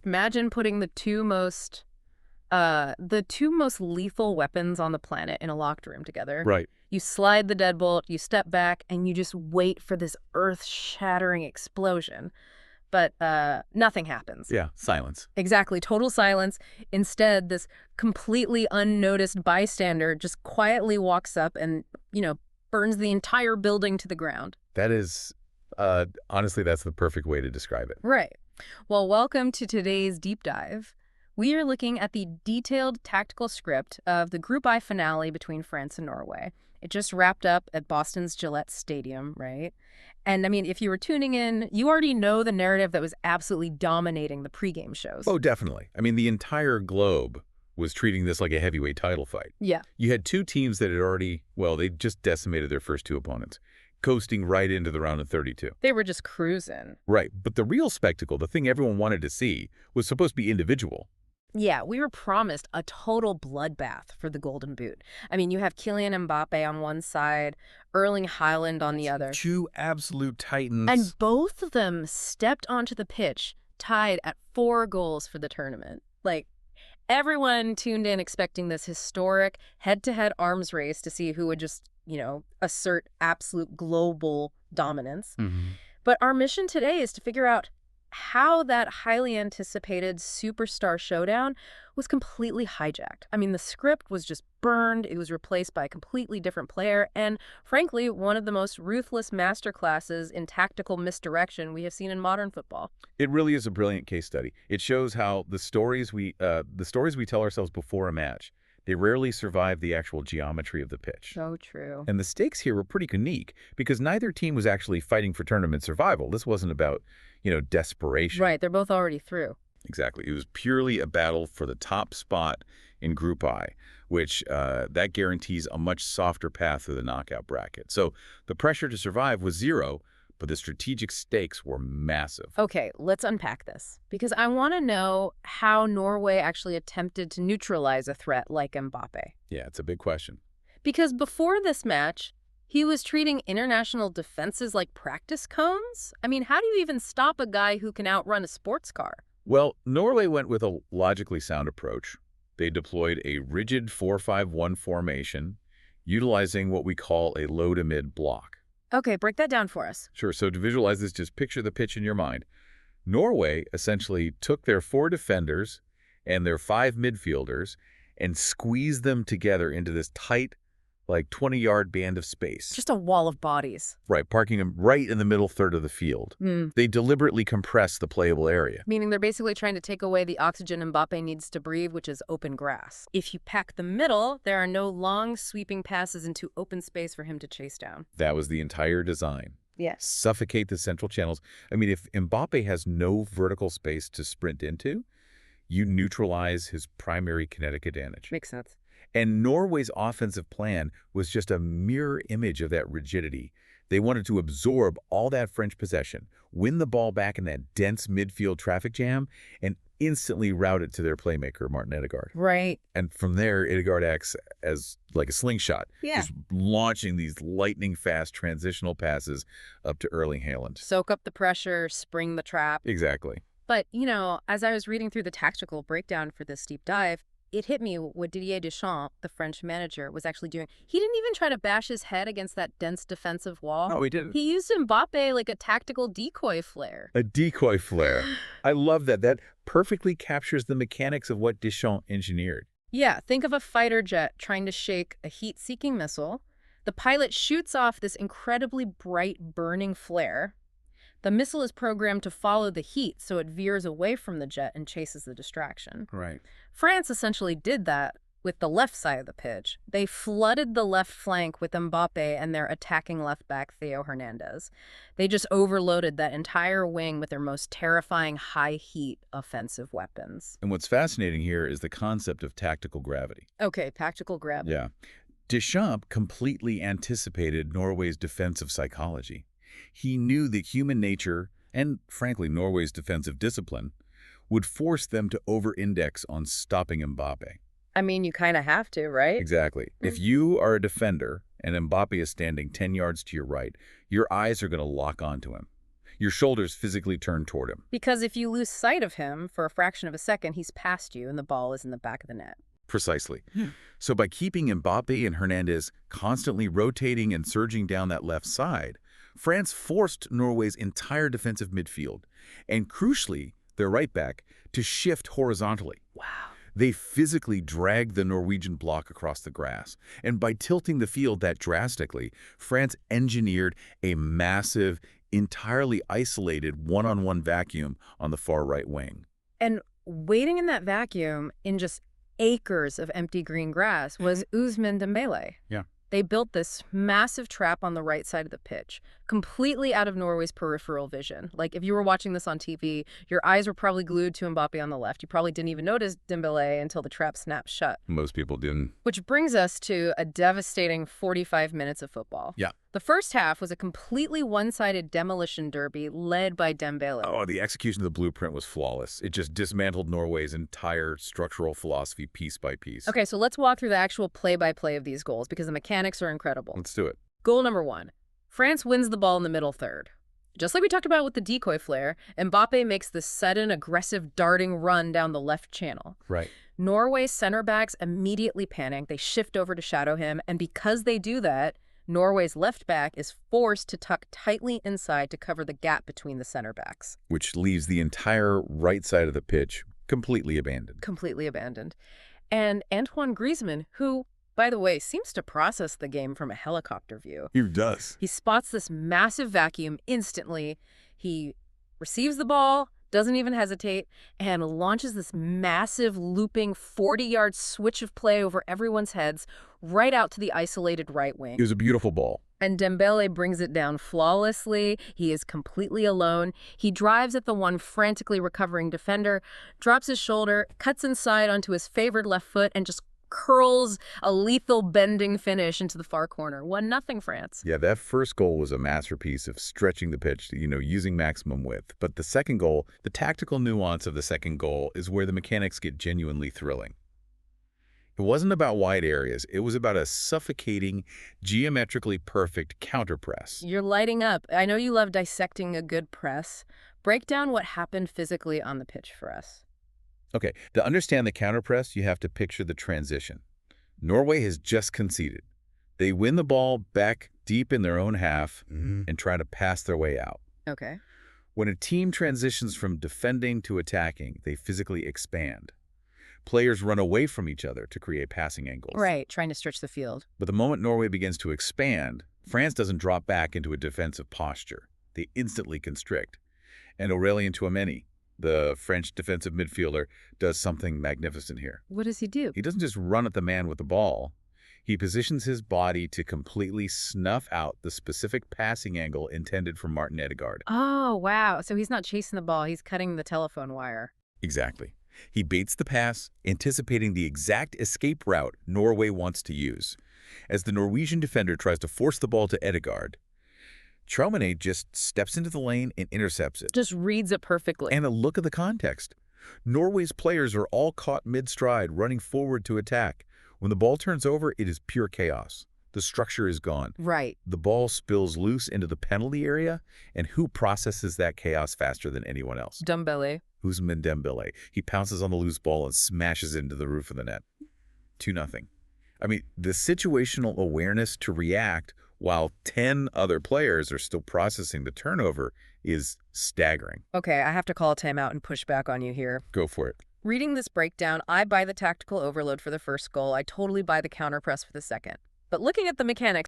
Imagine putting the two most lethal weapons on the planet in a locked room together. Right. You slide the deadbolt, you step back, and you just wait for this earth-shattering explosion. But nothing happens. Yeah, silence. Exactly, total silence. Instead, this completely unnoticed bystander just quietly walks up and, burns the entire building to the ground. That is, honestly, that's the perfect way to describe it. Right. Well, welcome to today's deep dive. We are looking at the detailed tactical script of the Group I finale between France and Norway. It just wrapped up at Boston's Gillette Stadium, right? And I mean, if you were tuning in, you already know the narrative that was absolutely dominating the pregame shows. Oh, definitely. I mean, the entire globe was treating this like a heavyweight title fight. Yeah. You had two teams that had already, they just decimated their first two opponents, coasting right into the round of 32. They were just cruising. Right. But the real spectacle, the thing everyone wanted to see, was supposed to be individual. Yeah, we were promised a total bloodbath for the Golden Boot. I mean, you have Kylian Mbappe on one side, Erling Haaland on the other. Two absolute titans. And both of them stepped onto the pitch, tied at 4 goals for the tournament. Like, everyone tuned in expecting this historic head-to-head arms race to see who would just, assert absolute global dominance. Mm-hmm. But our mission today is to figure out how that highly anticipated superstar showdown was completely hijacked. I mean, the script was just burned. It was replaced by a completely different player. And frankly, one of the most ruthless masterclasses in tactical misdirection we have seen in modern football. It really is a brilliant case study. It shows how the stories we tell ourselves before a match, they rarely survive the actual geometry of the pitch. So true. And the stakes here were pretty unique because neither team was actually fighting for tournament survival. This wasn't about, desperation. Right, they're both already through. Exactly. It was purely a battle for the top spot in Group I, which that guarantees a much softer path through the knockout bracket. So the pressure to survive was zero, but the strategic stakes were massive. Okay, let's unpack this, because I want to know how Norway actually attempted to neutralize a threat like Mbappe. Yeah, it's a big question. Because before this match, he was treating international defenses like practice cones? I mean, how do you even stop a guy who can outrun a sports car? Well, Norway went with a logically sound approach. They deployed a rigid 4-5-1 formation, utilizing what we call a low-to-mid block. Okay, break that down for us. Sure, so to visualize this, just picture the pitch in your mind. Norway essentially took their 4 defenders and their 5 midfielders and squeezed them together into this tight, 20-yard band of space. Just a wall of bodies. Right, parking them right in the middle third of the field. They deliberately compressed the playable area. Meaning they're basically trying to take away the oxygen Mbappe needs to breathe, which is open grass. If you pack the middle, there are no long, sweeping passes into open space for him to chase down. That was the entire design. Yes. Suffocate the central channels. I mean, if Mbappe has no vertical space to sprint into, you neutralize his primary kinetic advantage. Makes sense. And Norway's offensive plan was just a mirror image of that rigidity. They wanted to absorb all that French possession, win the ball back in that dense midfield traffic jam, and instantly route it to their playmaker, Martin Ødegaard. Right. And from there, Ødegaard acts as like a slingshot, Yeah. just launching these lightning-fast transitional passes up to Erling Haaland. Soak up the pressure, spring the trap. Exactly. But, as I was reading through the tactical breakdown for this deep dive, it hit me what Didier Deschamps, the French manager, was actually doing. He didn't even try to bash his head against that dense defensive wall. No, he didn't. He used Mbappe like a tactical decoy flare. A decoy flare. I love that. That perfectly captures the mechanics of what Deschamps engineered. Yeah, think of a fighter jet trying to shake a heat-seeking missile. The pilot shoots off this incredibly bright, burning flare. The missile is programmed to follow the heat, so it veers away from the jet and chases the distraction. Right. France essentially did that with the left side of the pitch. They flooded the left flank with Mbappe and their attacking left back, Theo Hernandez. They just overloaded that entire wing with their most terrifying high-heat offensive weapons. And what's fascinating here is the concept of tactical gravity. Okay, tactical gravity. Yeah. Deschamps completely anticipated Norway's defensive psychology. He knew that human nature, and frankly Norway's defensive discipline, would force them to over-index on stopping Mbappe. I mean, you kind of have to, right? Exactly. If you are a defender and Mbappe is standing 10 yards to your right, your eyes are going to lock onto him. Your shoulders physically turn toward him. Because if you lose sight of him for a fraction of a second, he's past you and the ball is in the back of the net. Precisely. So by keeping Mbappe and Hernandez constantly rotating and surging down that left side, France forced Norway's entire defensive midfield, and crucially, their right back, to shift horizontally. Wow. They physically dragged the Norwegian block across the grass, and by tilting the field that drastically, France engineered a massive, entirely isolated one-on-one vacuum on the far right wing. And waiting in that vacuum in just acres of empty green grass was Ousmane Dembélé. Yeah. They built this massive trap on the right side of the pitch, completely out of Norway's peripheral vision. Like, if you were watching this on TV, your eyes were probably glued to Mbappe on the left. You probably didn't even notice Dembélé until the trap snapped shut. Most people didn't. Which brings us to a devastating 45 minutes of football. Yeah. The first half was a completely one-sided demolition derby led by Dembélé. Oh, the execution of the blueprint was flawless. It just dismantled Norway's entire structural philosophy piece by piece. Okay, so let's walk through the actual play-by-play of these goals because the mechanics are incredible. Let's do it. Goal number 1. France wins the ball in the middle third. Just like we talked about with the decoy flare, Mbappe makes this sudden, aggressive, darting run down the left channel. Right. Norway's center backs immediately panic. They shift over to shadow him, and because they do that, Norway's left back is forced to tuck tightly inside to cover the gap between the center backs. Which leaves the entire right side of the pitch completely abandoned. Completely abandoned. And Antoine Griezmann, who, by the way, seems to process the game from a helicopter view. He does. He spots this massive vacuum instantly. He receives the ball, doesn't even hesitate, and launches this massive looping 40-yard switch of play over everyone's heads right out to the isolated right wing. It was a beautiful ball. And Dembélé brings it down flawlessly. He is completely alone. He drives at the one frantically recovering defender, drops his shoulder, cuts inside onto his favored left foot, and just curls a lethal bending finish into the far corner. 1-0 France. Yeah, that first goal was a masterpiece of stretching the pitch, using maximum width. But the second goal, the tactical nuance of the second goal is where the mechanics get genuinely thrilling. It wasn't about wide areas. It was about a suffocating, geometrically perfect counterpress. You're lighting up. I know you love dissecting a good press. Break down what happened physically on the pitch for us. Okay, to understand the counterpress, you have to picture the transition. Norway has just conceded. They win the ball back deep in their own half and try to pass their way out. Okay. When a team transitions from defending to attacking, they physically expand. Players run away from each other to create passing angles. Right, trying to stretch the field. But the moment Norway begins to expand, France doesn't drop back into a defensive posture. They instantly constrict. And Aurélien Tchouameni, the French defensive midfielder, does something magnificent here. What does he do? He doesn't just run at the man with the ball. He positions his body to completely snuff out the specific passing angle intended for Martin Ødegaard. Oh, wow. So he's not chasing the ball. He's cutting the telephone wire. Exactly. He baits the pass, anticipating the exact escape route Norway wants to use. As the Norwegian defender tries to force the ball to Ødegaard, Tchouameni just steps into the lane and intercepts it. Just reads it perfectly. And a look at the context. Norway's players are all caught mid-stride, running forward to attack. When the ball turns over, it is pure chaos. The structure is gone. Right. The ball spills loose into the penalty area, and who processes that chaos faster than anyone else? Dembélé. Ousmane Dembélé. He pounces on the loose ball and smashes it into the roof of the net. 2-0. I mean, the situational awareness to react while 10 other players are still processing the turnover is staggering. Okay, I have to call a timeout and push back on you here. Go for it. Reading this breakdown, I buy the tactical overload for the first goal. I totally buy the counter press for the second. But looking at the mechanics,